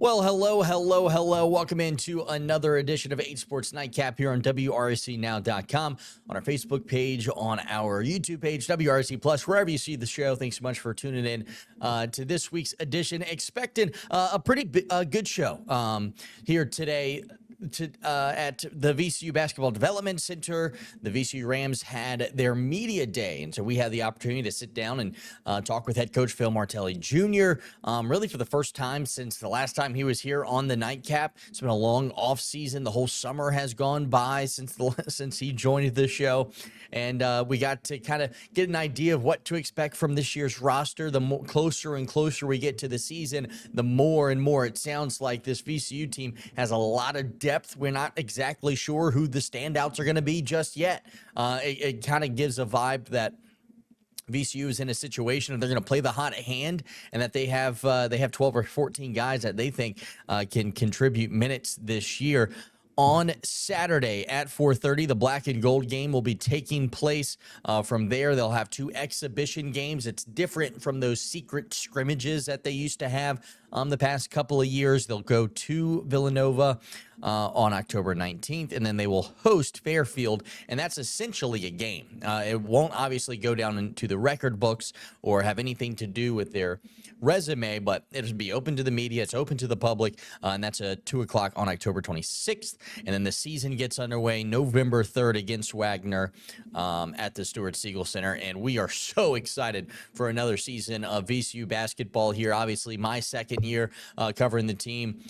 Well, hello, hello, hello. Welcome into another edition of 8Sports Nightcap here on WRCNow.com, on our Facebook page, on our YouTube page, WRC Plus, wherever you see the show. Thanks so much for tuning in to this week's edition. Expecting a pretty good show here today. At the VCU Basketball Development Center, the VCU Rams had their media day, and so we had the opportunity to sit down and talk with head coach Phil Martelli Jr. Really for the first time since the last time he was here on the nightcap. It's been a long off season. The whole summer has gone by since he joined the show, and we got to kind of get an idea of what to expect from this year's roster. The closer and closer we get to the season, the more and more it sounds like this VCU team has a lot of depth. We're not exactly sure who the standouts are going to be just yet. It kind of gives a vibe that VCU is in a situation that they're going to play the hot hand, and that they have 12 or 14 guys that they think can contribute minutes this year. On Saturday at 4:30, the Black and Gold game will be taking place. From there, they'll have two exhibition games. It's different from those secret scrimmages that they used to have the past couple of years. They'll go to Villanova on October 19th, and then they will host Fairfield, and that's essentially a game. It won't obviously go down into the record books or have anything to do with their resume, but it'll be open to the media. It's open to the public, and that's at 2 o'clock on October 26th. And then the season gets underway November 3rd against Wagner at the Stuart Siegel Center. And we are so excited for another season of VCU basketball here. Obviously, my second year covering the team.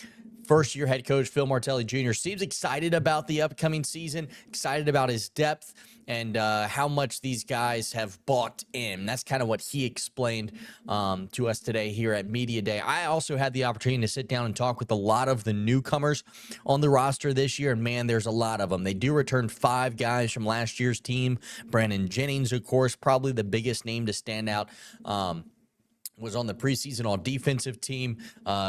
First-year head coach Phil Martelli Jr. seems excited about the upcoming season, excited about his depth, and how much these guys have bought in. That's kind of what he explained to us today here at Media Day. I also had the opportunity to sit down and talk with a lot of the newcomers on the roster this year, and man, there's a lot of them. They do return 5 guys from last year's team. Brandon Jennings, of course, probably the biggest name to stand out. Was on the preseason all-defensive team,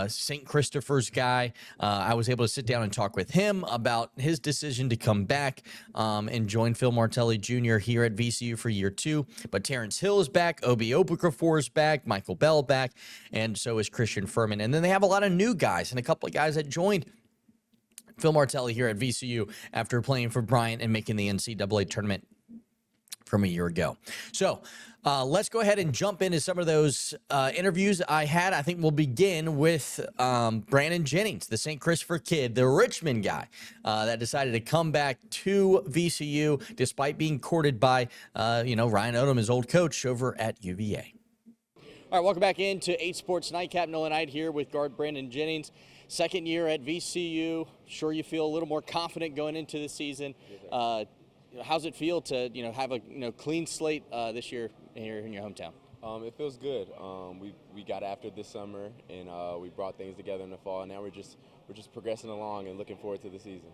St. Christopher's guy. I was able to sit down and talk with him about his decision to come back and join Phil Martelli Jr. here at VCU for year 2. But Terrence Hill is back, Obi Okafor is back, Michael Bell back, and so is Christian Furman. And then they have a lot of new guys and a couple of guys that joined Phil Martelli here at VCU after playing for Bryant and making the NCAA tournament from a year ago. So let's go ahead and jump into some of those interviews I had. I think we'll begin with Brandon Jennings, the St. Christopher kid, the Richmond guy that decided to come back to VCU despite being courted by, Ryan Odom, his old coach over at UVA. All right, welcome back into 8 Sports Nightcap. Nolan Knight here with guard Brandon Jennings. Second year at VCU. Sure you feel a little more confident going into the season. How's it feel to have a clean slate this year here in your hometown? It feels good. We got after this summer, and we brought things together in the fall. And now we're just progressing along and looking forward to the season.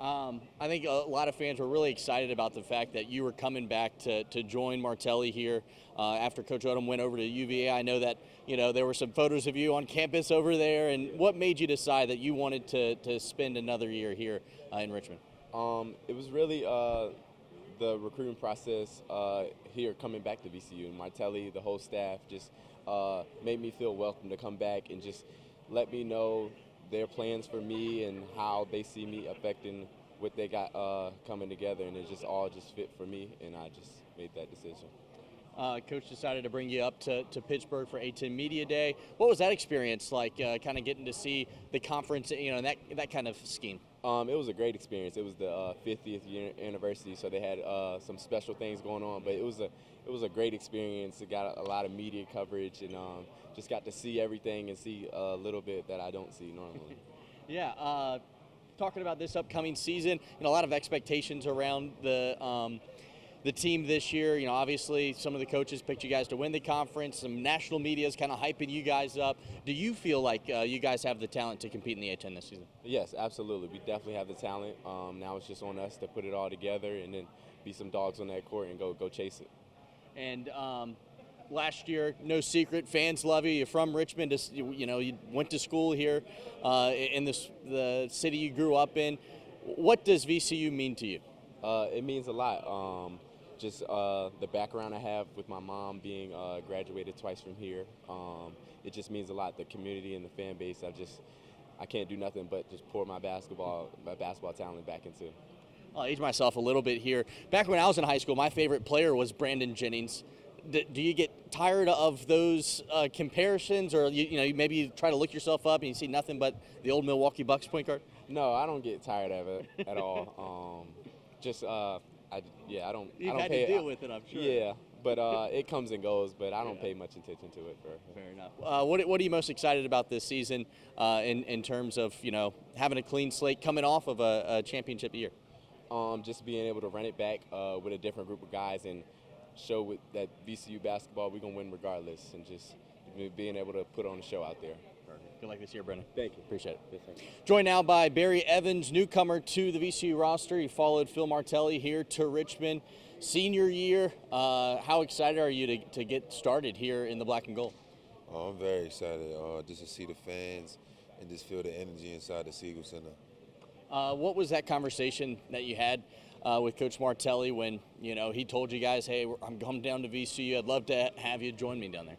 I think a lot of fans were really excited about the fact that you were coming back to join Martelli here after Coach Odom went over to UVA. I know that there were some photos of you on campus over there. And what made you decide that you wanted to spend another year here in Richmond? It was really the recruiting process here coming back to VCU. Martelli, the whole staff, just made me feel welcome to come back and just let me know their plans for me and how they see me affecting what they got coming together. And it just all fit for me, and I just made that decision. Coach decided to bring you up to Pittsburgh for A10 Media Day. What was that experience like, kind of getting to see the conference, and that kind of scheme? It was a great experience. It was the 50th year anniversary, so they had some special things going on. But it was a great experience. It got a lot of media coverage, and just got to see everything and see a little bit that I don't see normally. Yeah. Talking about this upcoming season, a lot of expectations around the team this year. Obviously some of the coaches picked you guys to win the conference. Some national media is kind of hyping you guys up. Do you feel like you guys have the talent to compete in the A10 this season? Yes, absolutely. We definitely have the talent. Now it's just on us to put it all together and then be some dogs on that court and go chase it. And last year, no secret, fans love you. You're from Richmond. You went to school here in the city you grew up in. What does VCU mean to you? It means a lot. Just the background I have with my mom being graduated twice from here. It just means a lot. The community and the fan base, I can't do nothing but just pour my basketball talent back into. I'll age myself a little bit here. Back when I was in high school, my favorite player was Brandon Jennings. Do you get tired of those comparisons, or you maybe you try to look yourself up and you see nothing but the old Milwaukee Bucks point guard? No, I don't get tired of it at all. I don't. You've I don't had pay, to deal with it, I'm sure. Yeah, but it comes and goes. But I don't pay much attention to it. Fair enough. What are you most excited about this season in terms of having a clean slate coming off of a championship year? Just being able to run it back with a different group of guys and show with that VCU basketball we're gonna win regardless, and just being able to put on a show out there. Perfect. Good luck this year, Brennan. Thank you. Appreciate it. Yes, thank you. Joined now by Barry Evans, newcomer to the VCU roster. He followed Phil Martelli here to Richmond. Senior year, how excited are you to get started here in the black and gold? I'm very excited just to see the fans and just feel the energy inside the Siegel Center. What was that conversation that you had with Coach Martelli when he told you guys, hey, I'm coming down to VCU. I'd love to have you join me down there?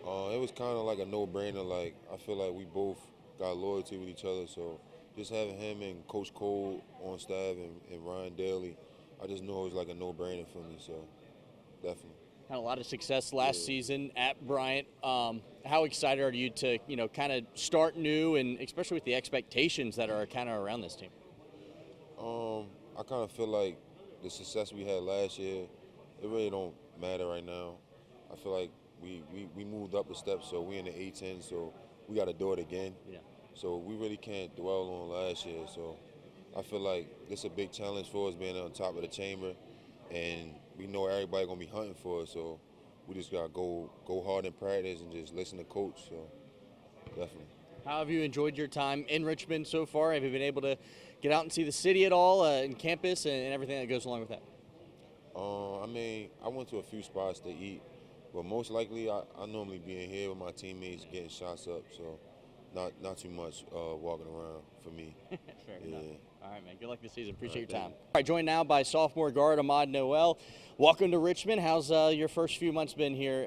It was kind of like a no-brainer. Like, I feel like we both got loyalty with each other. So just having him and Coach Cole on staff and Ryan Daly, I just knew it was like a no-brainer for me. So definitely. Had a lot of success last season at Bryant. How excited are you to kind of start new, and especially with the expectations that are kind of around this team? I kind of feel like the success we had last year, it really don't matter right now. I feel like we moved up a step, so we're in the A10, so we got to do it again. Yeah. So we really can't dwell on last year. So I feel like this is a big challenge for us being on top of the chamber, and we know everybody gonna be hunting for us. So we just gotta go hard in practice and just listen to coach. So definitely. How have you enjoyed your time in Richmond so far? Have you been able to get out and see the city at all, and campus and everything that goes along with that? I mean, I went to a few spots to eat, but most likely I normally be in here with my teammates getting shots up. So not too much walking around for me. Fair enough. All right, man. Good luck this season. Appreciate your time. All right, joined now by sophomore guard Ahmad Noel. Welcome to Richmond. How's your first few months been here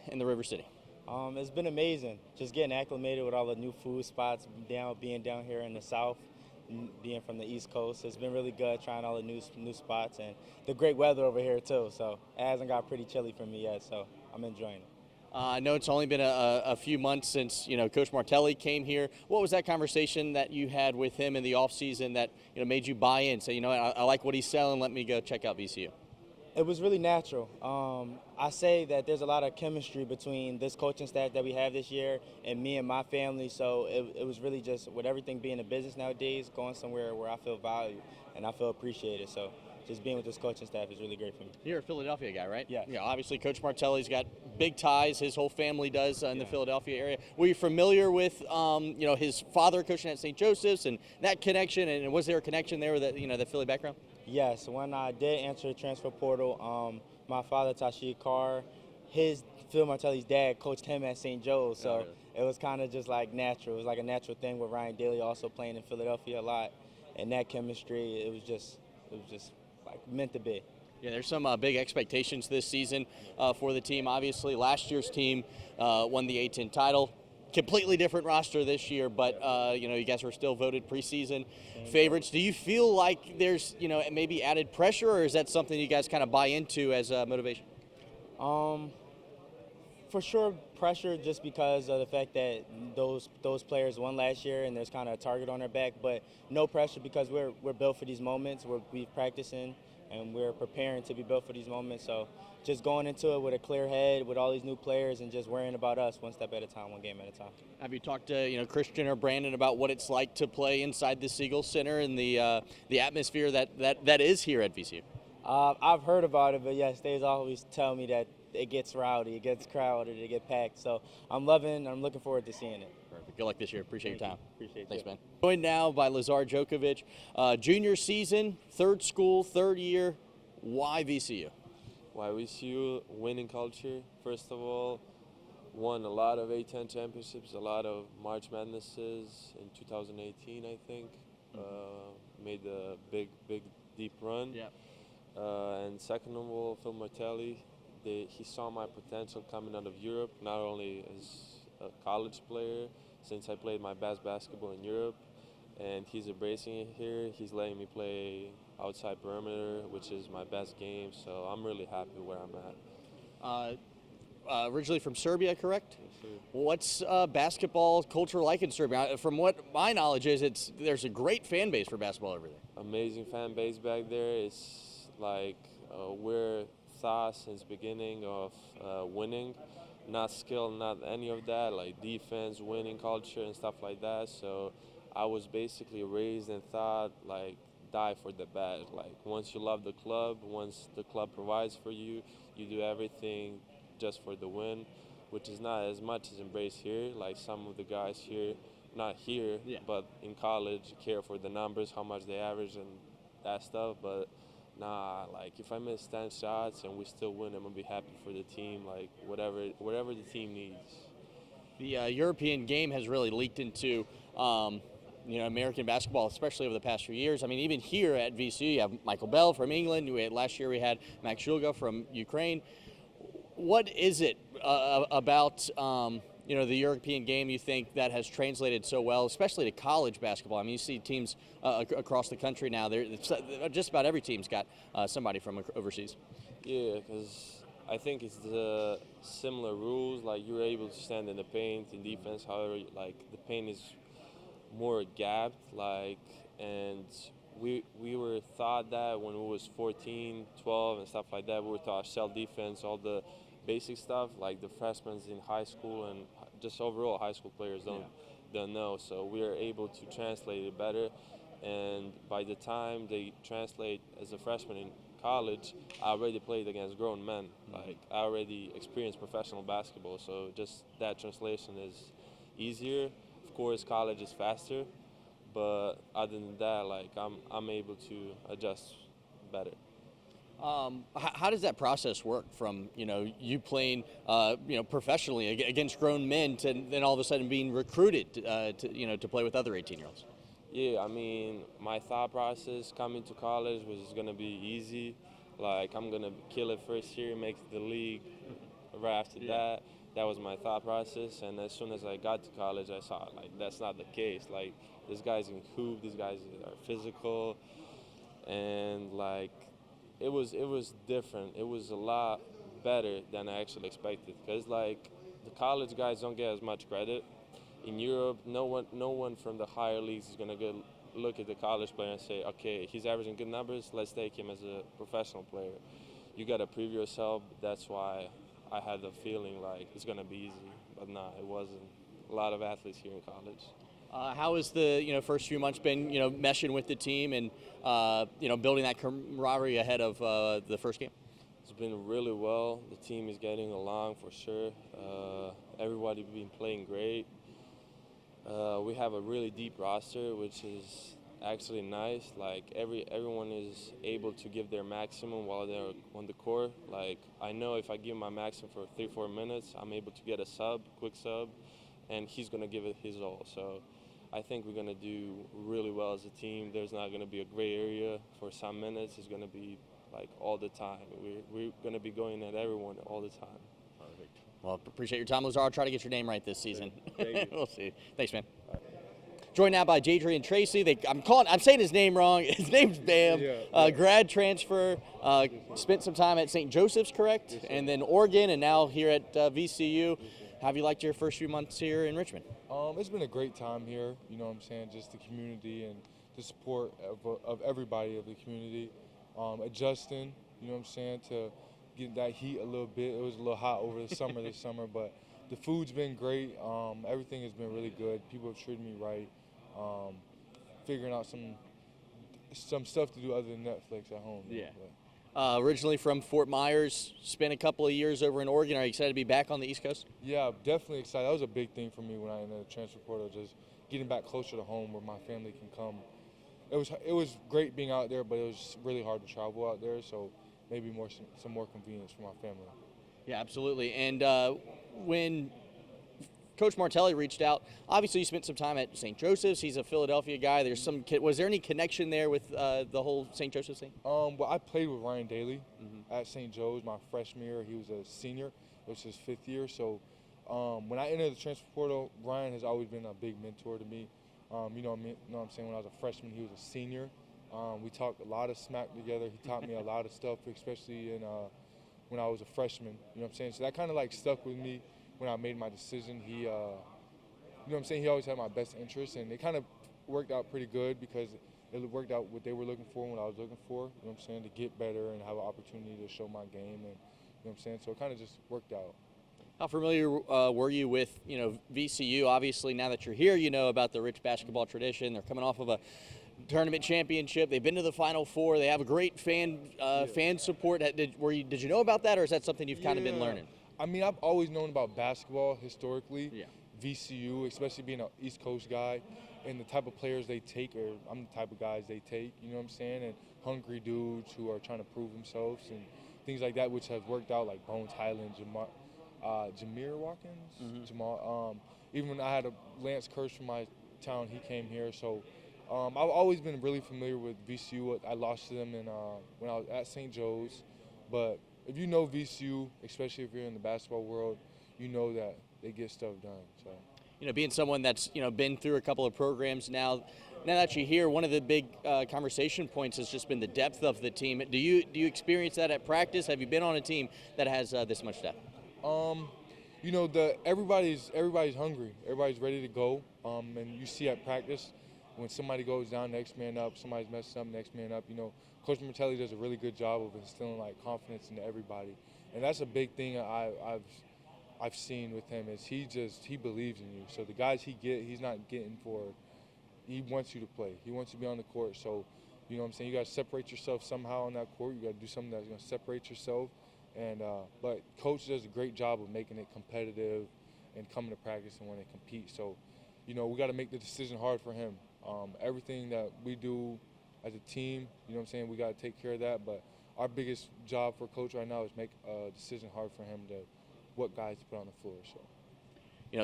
in the River City? It's been amazing. Just getting acclimated with all the new food spots, being down here in the South, being from the East Coast. It's been really good trying all the new spots and the great weather over here too. So it hasn't got pretty chilly for me yet, so I'm enjoying it. I know it's only been a few months since Coach Martelli came here. What was that conversation that you had with him in the offseason that made you buy in? Say, I like what he's selling. Let me go check out VCU. It was really natural. I say that there's a lot of chemistry between this coaching staff that we have this year and me and my family. So it was really just, with everything being a business nowadays, going somewhere where I feel valued and I feel appreciated. So just being with this coaching staff is really great for me. You're a Philadelphia guy, right? Yeah. Yeah. Obviously, Coach Martelli's got big ties. His whole family does in the Philadelphia area. Were you familiar with, his father coaching at St. Joseph's and that connection? And was there a connection there with the Philly background? Yes. When I did enter the transfer portal, my father, Tashik Carr, Phil Martelli's dad coached him at St. Joe's. So It was kind of just like natural. It was like a natural thing with Ryan Daly also playing in Philadelphia a lot. And that chemistry, it was just like meant to be. Yeah, there's some big expectations this season for the team. Obviously, last year's team won the A10 title. Completely different roster this year, but you guys were still voted preseason favorites. Do you feel like there's maybe added pressure, or is that something you guys kind of buy into as motivation? For sure, pressure just because of the fact that those players won last year and there's kind of a target on their back. But no pressure because we're built for these moments. We're practicing and we're preparing to be built for these moments. So just going into it with a clear head with all these new players and just worrying about us one step at a time, one game at a time. Have you talked to Christian or Brandon about what it's like to play inside the Siegel Center and the atmosphere that is here at VCU? I've heard about it, but yes, they always tell me that it gets rowdy, it gets crowded, it gets packed. So I'm looking forward to seeing it. Perfect. Good luck this year. Appreciate your time. Appreciate it. Thanks, man. Joined now by Lazar Djokovic, junior season, third school, third year. Why VCU? Why VCU? Winning culture, first of all. Won a lot of A10 championships, a lot of March Madnesses in 2018, I think. Made a big, deep run. Yeah. And second of all, Phil Martelli. He saw my potential coming out of Europe, not only as a college player, since I played my best basketball in Europe, and he's embracing it here. He's letting me play outside perimeter, which is my best game, so I'm really happy where I'm at. Originally from Serbia, correct? Yes, sir. What's basketball culture like in Serbia? From what my knowledge is, there's a great fan base for basketball over there. Amazing fan base back there. It's like we're thought since beginning of winning, not skill, not any of that, like defense, winning culture and stuff like that. So I was basically raised and thought like die for the bad. Like once you love the club, once the club provides for you, you do everything just for the win, which is not as much as embraced here. Like some of the guys here, not here, but in college, care for the numbers, how much they average and that stuff. But nah, like if I miss 10 shots and we still win, I'm gonna be happy for the team. Like whatever the team needs. The European game has really leaked into American basketball, especially over the past few years. I mean, even here at VCU, you have Michael Bell from England. Last year we had Max Shulga from Ukraine. What is it about the European game you think that has translated so well, especially to college basketball? I mean, you see teams across the country now. Just about every team's got somebody from overseas. Yeah, because I think it's the similar rules. Like you're able to stand in the paint in defense. However, like the paint is more gapped. And we were thought that when we was 14, 12 and stuff like that, we were taught shell defense, all the basic stuff like the freshmen in high school and just overall high school players don't know. So we are able to translate it better. And by the time they translate as a freshman in college, I already played against grown men. Like I already experienced professional basketball. So just that translation is easier. Of course, college is faster. But other than that, like I'm able to adjust better. How does that process work from you playing professionally against grown men to then all of a sudden being recruited to play with other 18-year-olds? Yeah, I mean my thought process coming to college was gonna be easy. Like I'm gonna kill it first year, make the league. Right after that was my thought process. And as soon as I got to college, I saw like that's not the case. Like these guys can hoop, these guys are physical, and like. It was different. It was a lot better than I actually expected. Because like the college guys don't get as much credit. In Europe, no one from the higher leagues is gonna go look at the college player and say, okay, he's averaging good numbers. Let's take him as a professional player. You gotta prove yourself. That's why I had the feeling like it's gonna be easy, but nah, it wasn't. A lot of athletes here in college. How has the first few months been meshing with the team and building that camaraderie ahead of the first game? It's been really well. The team is getting along for sure. Everybody been playing great. We have a really deep roster, which is actually nice. Like everyone is able to give their maximum while they're on the court. Like I know if I give my maximum for 3-4 minutes, I'm able to get a quick sub, and he's gonna give it his all. So I think we're gonna do really well as a team. There's not gonna be a gray area for some minutes. It's gonna be like all the time. We're gonna be going at everyone all the time. Perfect. Well, appreciate your time, Lazar. I'll try to get your name right this season. Thank you. We'll see. Thanks, man. Joined now by Jadrian Tracy. I'm saying his name wrong. His name's Bam. Grad transfer. Spent some time at St. Joseph's, correct? Yes, and then Oregon, and now here at VCU. How have you liked your first few months here in Richmond? It's been a great time here, you know what I'm saying, just the community and the support of everybody of the community. Adjusting, you know what I'm saying, to get that heat a little bit. It was a little hot over the summer this summer, but the food's been great. Everything has been really good. People have treated me right. Figuring out some stuff to do other than Netflix at home. Yeah. Originally from Fort Myers, spent a couple of years over in Oregon. Are you excited to be back on the East Coast? Yeah, definitely excited. That was a big thing for me when I entered the transfer portal, just getting back closer to home where my family can come. It was great being out there, but it was really hard to travel out there, so maybe some more convenience for my family. Yeah, absolutely. And when Coach Martelli reached out, obviously you spent some time at St. Joseph's. He's a Philadelphia guy. Was there any connection there with the whole St. Joseph's thing? Well, I played with Ryan Daly at St. Joe's my freshman year. He was a senior. It was his 5th year, so When I entered the transfer portal, Ryan has always been a big mentor to me. You know what I'm saying? When I was a freshman, he was a senior. We talked a lot of smack together. He taught me a lot of stuff, especially when I was a freshman. You know what I'm saying? So that kind of like stuck with me when I made my decision. He, you know what I'm saying? He always had my best interest, and it kind of worked out pretty good because it worked out what they were looking for and what I was looking for. You know what I'm saying? To get better and have an opportunity to show my game, and you know what I'm saying? So it kind of just worked out. How familiar were you with, VCU? Obviously, now that you're here, you know about the rich basketball tradition. They're coming off of a tournament championship. They've been to the Final Four. They have a great fan support. Did you know about that, or is that something you've kind of been learning? I mean, I've always known about basketball historically. Yeah. VCU, especially being an East Coast guy, and the type of players they take, or I'm the type of guys they take, you know what I'm saying? And hungry dudes who are trying to prove themselves and things like that, which have worked out, like Bones Highland, Jameer Watkins, Jamal. Even when I had a Lance Curse from my town, he came here. So I've always been really familiar with VCU. I lost to them when I was at St. Joe's. But if you know VCU, especially if you're in the basketball world, you know that they get stuff done. So, being someone that's been through a couple of programs now that you're here, one of the big conversation points has just been the depth of the team. Do you experience that at practice? Have you been on a team that has this much depth? Everybody's hungry. Everybody's ready to go. And you see at practice when somebody goes down, next man up. Somebody's messing up, next man up. Coach Martelli does a really good job of instilling like confidence into everybody, and that's a big thing I've seen with him is he believes in you. So the guys he's not getting for. He wants you to play. He wants you to be on the court. So, you know what I'm saying? You got to separate yourself somehow on that court. You got to do something that's going to separate yourself. And but Coach does a great job of making it competitive and coming to practice and when they compete. So, we got to make the decision hard for him. Everything that we do as a team, you know what I'm saying, we got to take care of that. But our biggest job for Coach right now is make a decision hard for him to what guys to put on the floor. So.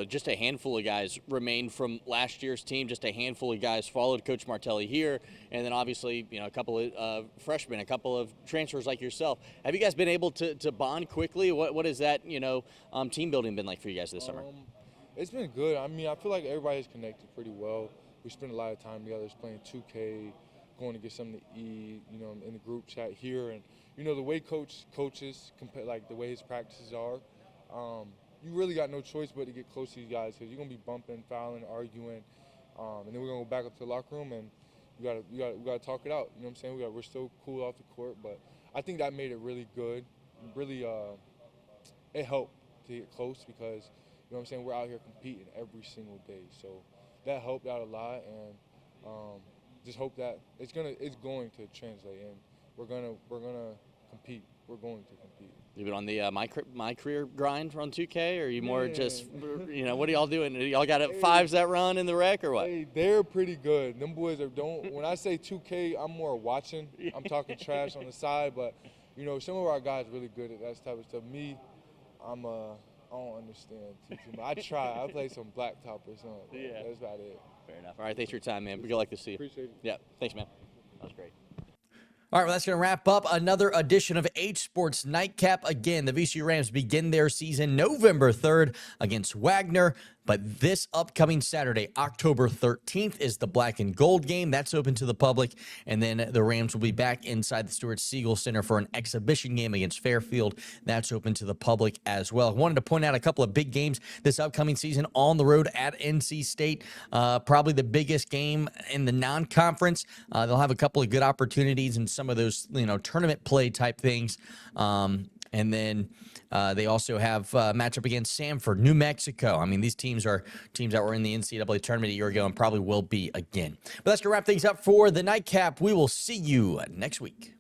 Just a handful of guys remained from last year's team. Just a handful of guys followed Coach Martelli here, and then obviously, a couple of freshmen, a couple of transfers like yourself. Have you guys been able to bond quickly? What has that team building been like for you guys this summer? It's been good. I mean, I feel like everybody's connected pretty well. We spend a lot of time together, just playing 2K, going to get something to eat. In the group chat here, and the way Coach coaches, like the way his practices are. You really got no choice but to get close to these guys because you're gonna be bumping, fouling, arguing, and then we're gonna go back up to the locker room and we gotta talk it out. You know what I'm saying? We're still cool off the court, but I think that made it really good. Really, it helped to get close because you know what I'm saying. We're out here competing every single day, so that helped out a lot, and just hope that it's going to translate, and we're gonna compete. We're going to compete. You been on the my career grind on 2K, or are you more just what are y'all doing? Y'all got fives that run in the rec or what? Hey, they're pretty good. Them boys when I say 2K, I'm more watching. I'm talking trash on the side, but some of our guys really good at that type of stuff. Me, I don't understand too much. I try. I play some blacktop or something. Yeah. That's about it. Fair enough. All right, thanks for your time, man. Good luck to see you. Appreciate it. Yeah, thanks, man. That was great. All right, well, that's going to wrap up another edition of 8Sports Nightcap. Again, the VCU Rams begin their season November 3rd against Wagner. But this upcoming Saturday, October 13th, is the Black and Gold game. That's open to the public. And then the Rams will be back inside the Stuart Siegel Center for an exhibition game against Fairfield. That's open to the public as well. I wanted to point out a couple of big games this upcoming season on the road at NC State. Probably the biggest game in the non-conference. They'll have a couple of good opportunities in some of those, tournament play type things. And then they also have a matchup against Samford, New Mexico. I mean, these teams are teams that were in the NCAA tournament a year ago and probably will be again. But that's going to wrap things up for the Nightcap. We will see you next week.